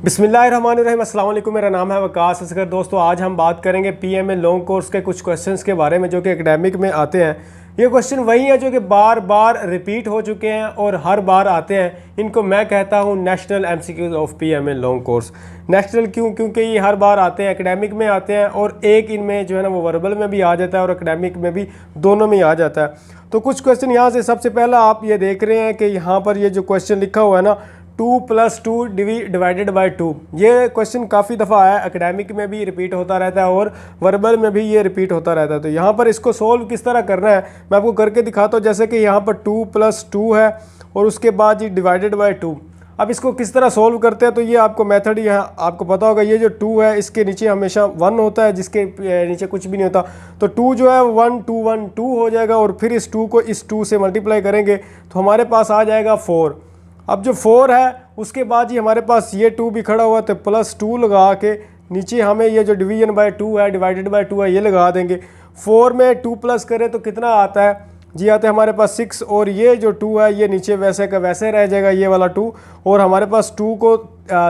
बिस्मिल्लाहिर्रहमानिर्रहीम, अस्सलाम वालेकुम। मेरा नाम है वकास असगर। दोस्तों, आज हम बात करेंगे पीएमए लॉन्ग कोर्स के कुछ क्वेश्चंस के बारे में जो कि एकेडमिक में आते हैं। ये क्वेश्चन वही हैं जो कि बार बार रिपीट हो चुके हैं और हर बार आते हैं। इनको मैं कहता हूँ national MCQs of PMA long course. National क्यों? क्योंकि ये हर बार आते हैं, एकेडमिक में आते हैं और एक इनमें जो है ना वो वर्बल में भी आ जाता है और एकेडमिक में भी, दोनों में आ जाता है। तो कुछ क्वेश्चन यहाँ से सबसे पहला आप ये देख रहे हैं कि यहाँ पर ये जो क्वेश्चन लिखा हुआ है ना, 2 + 2 डिवाइडेड बाई 2, ये क्वेश्चन काफ़ी दफ़ा आया, एकेडमिक में भी रिपीट होता रहता है और वर्बल में भी ये रिपीट होता रहता है। तो यहाँ पर इसको सोल्व किस तरह करना है मैं आपको करके दिखाता हूँ। जैसे कि यहाँ पर 2 + 2 है और उसके बाद ये डिवाइडेड बाई 2। अब इसको किस तरह सोल्व करते हैं, तो ये आपको मेथड यहाँ आपको पता होगा। ये जो 2 है इसके नीचे हमेशा 1 होता है, जिसके नीचे कुछ भी नहीं होता। तो 2 जो है 1 2 1 2 हो जाएगा और फिर इस 2 को इस 2 से मल्टीप्लाई करेंगे तो हमारे पास आ जाएगा 4। अब जो 4 है उसके बाद ही हमारे पास ये 2 भी खड़ा हुआ, तो +2 लगा के नीचे हमें ये जो डिवीजन बाय 2 है, डिवाइडेड बाय 2 है, ये लगा देंगे। 4 में 2 प्लस करें तो कितना आता है जी? आता है हमारे पास 6 और ये जो 2 है ये नीचे वैसे का वैसे रह जाएगा, ये वाला 2। और हमारे पास 2 को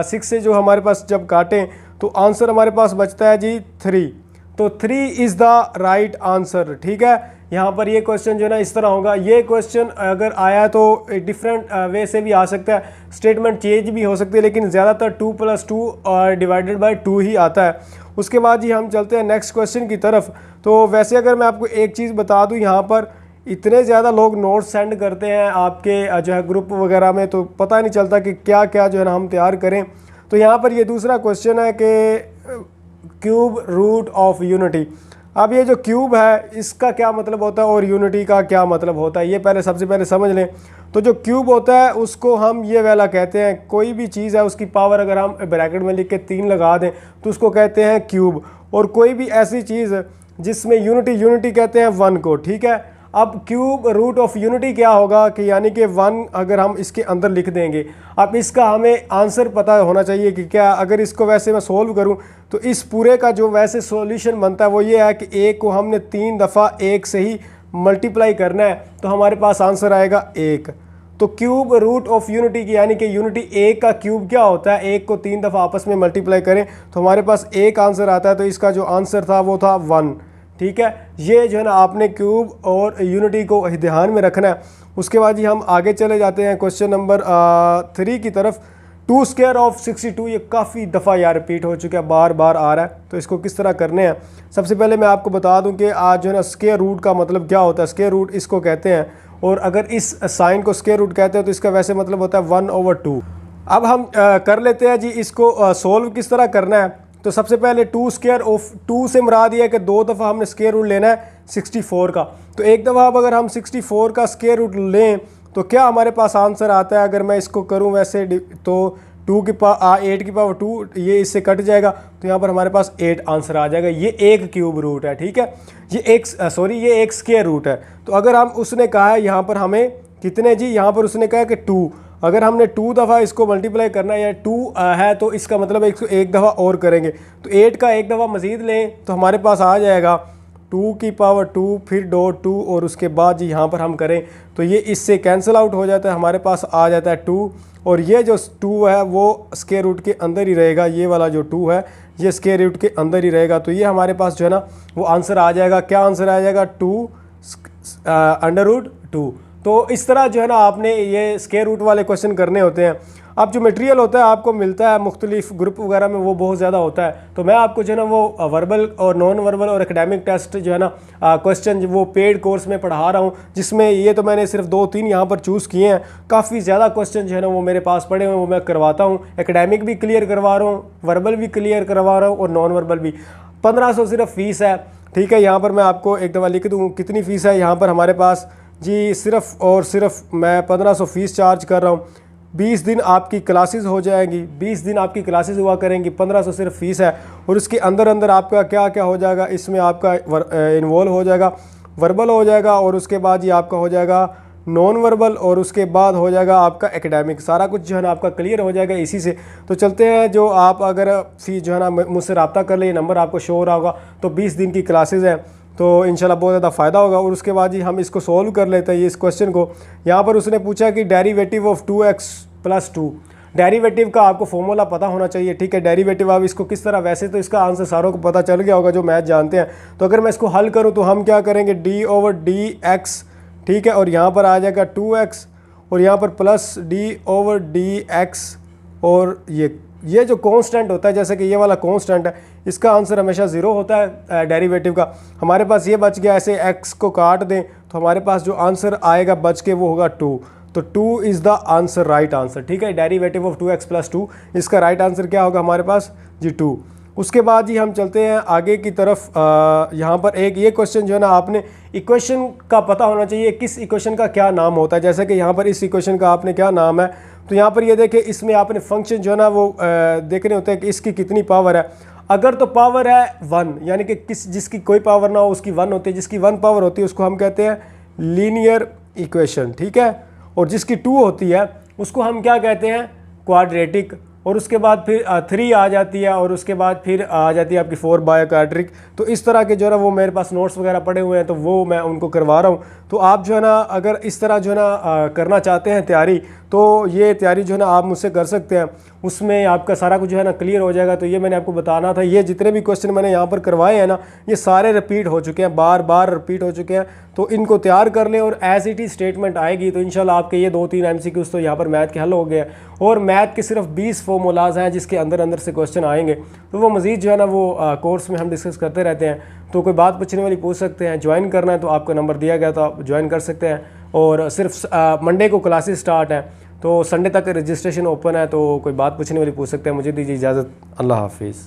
6 से जो हमारे पास जब काटें तो आंसर हमारे पास बचता है जी 3। तो 3 इज़ द राइट आंसर। ठीक है, यहाँ पर ये क्वेश्चन जो है ना इस तरह होगा। ये क्वेश्चन अगर आया तो डिफरेंट वे से भी आ सकता है, स्टेटमेंट चेंज भी हो सकती है, लेकिन ज़्यादातर 2 + 2 डिवाइडेड बाय 2 ही आता है। उसके बाद ही हम चलते हैं नेक्स्ट क्वेश्चन की तरफ। तो वैसे अगर मैं आपको एक चीज़ बता दूँ, यहाँ पर इतने ज़्यादा लोग नोट्स सेंड करते हैं आपके जो है ग्रुप वगैरह में, तो पता नहीं चलता कि क्या क्या जो है ना हम तैयार करें। तो यहाँ पर ये दूसरा क्वेश्चन है कि क्यूब रूट ऑफ यूनिटी। अब ये जो क्यूब है इसका क्या मतलब होता है और यूनिटी का क्या मतलब होता है, ये पहले सबसे पहले समझ लें। तो जो क्यूब होता है उसको हम ये वाला कहते हैं, कोई भी चीज़ है उसकी पावर अगर हम ब्रैकेट में लिख के 3 लगा दें तो उसको कहते हैं क्यूब। और कोई भी ऐसी चीज़ जिसमें यूनिटी कहते हैं 1 को। ठीक है, अब क्यूब रूट ऑफ यूनिटी क्या होगा कि यानी कि 1 अगर हम इसके अंदर लिख देंगे। अब इसका हमें आंसर पता होना चाहिए कि क्या, अगर इसको वैसे मैं सोल्व करूं तो इस पूरे का जो वैसे सॉल्यूशन बनता है वो ये है कि 1 को हमने 3 दफ़ा 1 से ही मल्टीप्लाई करना है तो हमारे पास आंसर आएगा 1। तो क्यूब रूट ऑफ यूनिटी की यानी कि यूनिटी 1 का क्यूब क्या होता है, 1 को 3 दफ़ा आपस में मल्टीप्लाई करें तो हमारे पास 1 आंसर आता है। तो इसका जो आंसर था वो था 1। ठीक है, ये जो है ना आपने क्यूब और यूनिटी को ध्यान में रखना है। उसके बाद ही हम आगे चले जाते हैं क्वेश्चन नंबर 3 की तरफ। 2 स्क्वायर ऑफ 62, ये काफ़ी दफ़ा यार रिपीट हो चुका है, बार बार आ रहा है। तो इसको किस तरह करने हैं, सबसे पहले मैं आपको बता दूं कि आज जो है ना स्क्वायर रूट का मतलब क्या होता है। स्क्वायर रूट इसको कहते हैं और अगर इस साइन को स्क्वायर रूट कहते हैं तो इसका वैसे मतलब होता है 1/2। अब हम कर लेते हैं जी इसको सोल्व किस तरह करना है। तो सबसे पहले 2 स्क्वायर ऑफ 2 से मुराद ये है कि 2 दफ़ा हमने स्क्वायर रूट लेना है 64 का। तो एक दफ़ा अब अगर हम 64 का स्क्वायर रूट लें तो क्या हमारे पास आंसर आता है। अगर मैं इसको करूं वैसे तो 8 की पावर 2 ये इससे कट जाएगा तो यहाँ पर हमारे पास 8 आंसर आ जाएगा। ये एक क्यूब रूट है। ठीक है, ये एक स्क्वायर रूट है। तो अगर हम उसने कहा है यहाँ पर हमें कितने जी, यहाँ पर उसने कहा है कि 2, अगर हमने 2 दफ़ा इसको मल्टीप्लाई करना है या 2 है तो इसका मतलब एक दफ़ा और करेंगे तो 8 का एक दफ़ा मज़ीद लें तो हमारे पास आ जाएगा 2 की पावर 2 फिर डॉट 2 और उसके बाद यहाँ पर हम करें तो ये इससे कैंसिल आउट हो जाता है, हमारे पास आ जाता है 2। और ये जो 2 है वो स्क्वायर रूट के अंदर ही रहेगा, ये वाला जो 2 है ये स्क्वायर रूट के अंदर ही रहेगा। तो ये हमारे पास जो है ना वो आंसर आ जाएगा। क्या आंसर आ जाएगा? 2 √2। तो इस तरह जो है ना आपने ये स्क्वायर रूट वाले क्वेश्चन करने होते हैं। अब जो मटेरियल होता है आपको मिलता है मुख्तलिफ ग्रुप वगैरह में, वो बहुत ज़्यादा होता है। तो मैं आपको जो है ना वो वर्बल और नॉन वर्बल और एकेडमिक टेस्ट जो है ना क्वेश्चन वो पेड कोर्स में पढ़ा रहा हूँ, जिसमें ये तो मैंने सिर्फ 2-3 यहाँ पर चूज़ किए हैं। काफ़ी ज़्यादा क्वेश्चन जो है ना वो मेरे पास पड़े हुए हैं, वो मैं करवाता हूँ। एकेडमिक भी क्लियर करवा रहा हूँ, वर्बल भी क्लियर करवा रहा हूँ और नॉन वर्बल भी। 1500 सिर्फ फ़ीस है। ठीक है, यहाँ पर मैं आपको एक दफ़ा लिख दूँ कितनी फ़ीस है। यहाँ पर हमारे पास जी सिर्फ और सिर्फ मैं 1500 फ़ीस चार्ज कर रहा हूँ। 20 दिन आपकी क्लासेस हो जाएंगी, 20 दिन आपकी क्लासेस हुआ करेंगी, 1500 सिर्फ फ़ीस है। और उसके अंदर अंदर आपका क्या क्या हो जाएगा, इसमें आपका इन्वॉल्व हो जाएगा, वर्बल हो जाएगा और उसके बाद ये आपका हो जाएगा नॉन वर्बल और उसके बाद हो जाएगा आपका एकेडमिक। सारा कुछ जो है ना आपका क्लियर हो जाएगा इसी से। तो चलते हैं, जो आप अगर फ़ीस जो है ना मुझसे रब्ता कर ले, ये नंबर आपको शो हो रहा होगा। तो 20 दिन की क्लासेस हैं तो इंशाल्लाह बहुत ज़्यादा फ़ायदा होगा। और उसके बाद ही हम इसको सॉल्व कर लेते हैं इस क्वेश्चन को। यहाँ पर उसने पूछा कि डेरिवेटिव ऑफ 2x + 2। डेरिवेटिव का आपको फॉर्मूला पता होना चाहिए, ठीक है। डेरिवेटिव आप इसको किस तरह, वैसे तो इसका आंसर सारों को पता चल गया होगा जो मैथ जानते हैं। तो अगर मैं इसको हल करूँ तो हम क्या करेंगे, d/dx, ठीक है, और यहाँ पर आ जाएगा 2x और यहाँ पर प्लस d/dx, और ये जो कांस्टेंट होता है, जैसे कि ये वाला कांस्टेंट है, इसका आंसर हमेशा 0 होता है डेरिवेटिव का। हमारे पास ये बच गया, ऐसे x को काट दें तो हमारे पास जो आंसर आएगा बच के वो होगा 2। तो 2 is the answer, right answer, ठीक है। डेरिवेटिव ऑफ 2x + 2, इसका राइट आंसर क्या होगा हमारे पास जी 2। उसके बाद जी हम चलते हैं आगे की तरफ। यहाँ पर एक ये क्वेश्चन जो है ना, आपने इक्वेशन का पता होना चाहिए, किस इक्वेशन का क्या नाम होता है। जैसे कि यहाँ पर इस इक्वेशन का आपने क्या नाम है, तो यहाँ पर ये देखें, इसमें आपने फंक्शन जो है ना वो देखने होते हैं कि इसकी कितनी पावर है। अगर तो पावर है 1, यानी कि जिसकी कोई पावर ना हो उसकी 1 होती है, जिसकी 1 पावर होती है उसको हम कहते हैं लीनियर इक्वेशन, ठीक है। और जिसकी 2 होती है उसको हम क्या कहते हैं, क्वाड्रेटिक। और उसके बाद फिर 3 आ जाती है, और उसके बाद फिर आ जाती है आपकी 4 बायोक्वाड्रिक। तो इस तरह के जो है ना वो मेरे पास नोट्स वगैरह पड़े हुए हैं, तो वो मैं उनको करवा रहा हूँ। तो आप जो है ना अगर इस तरह जो है ना करना चाहते हैं तैयारी, तो ये तैयारी जो है ना आप मुझसे कर सकते हैं, उसमें आपका सारा कुछ जो है ना क्लियर हो जाएगा। तो ये मैंने आपको बताना था। ये जितने भी क्वेश्चन मैंने यहाँ पर करवाए हैं ना, ये सारे रिपीट हो चुके हैं, बार बार रिपीट हो चुके हैं। तो इनको तैयार कर लें, और एज इट इज स्टेटमेंट आएगी तो इंशाल्लाह आपके ये 2-3 MCQs तो यहाँ पर मैथ के हल हो गए। और मैथ के सिर्फ 20 फॉर्मूलाज हैं जिसके अंदर अंदर से क्वेश्चन आएंगे। तो वो मज़ीद जो है ना वो कोर्स में हम डिस्कस करते रहते हैं। तो कोई बात पूछने वाली पूछ सकते हैं। ज्वाइन करना है तो आपका नंबर दिया गया, तो आप ज्वाइन कर सकते हैं। और सिर्फ मंडे को क्लासेस स्टार्ट हैं, तो संडे तक रजिस्ट्रेशन ओपन है। तो कोई बात पूछने वाली पूछ सकते हैं। मुझे दीजिए इजाज़त, अल्लाह हाफिज़।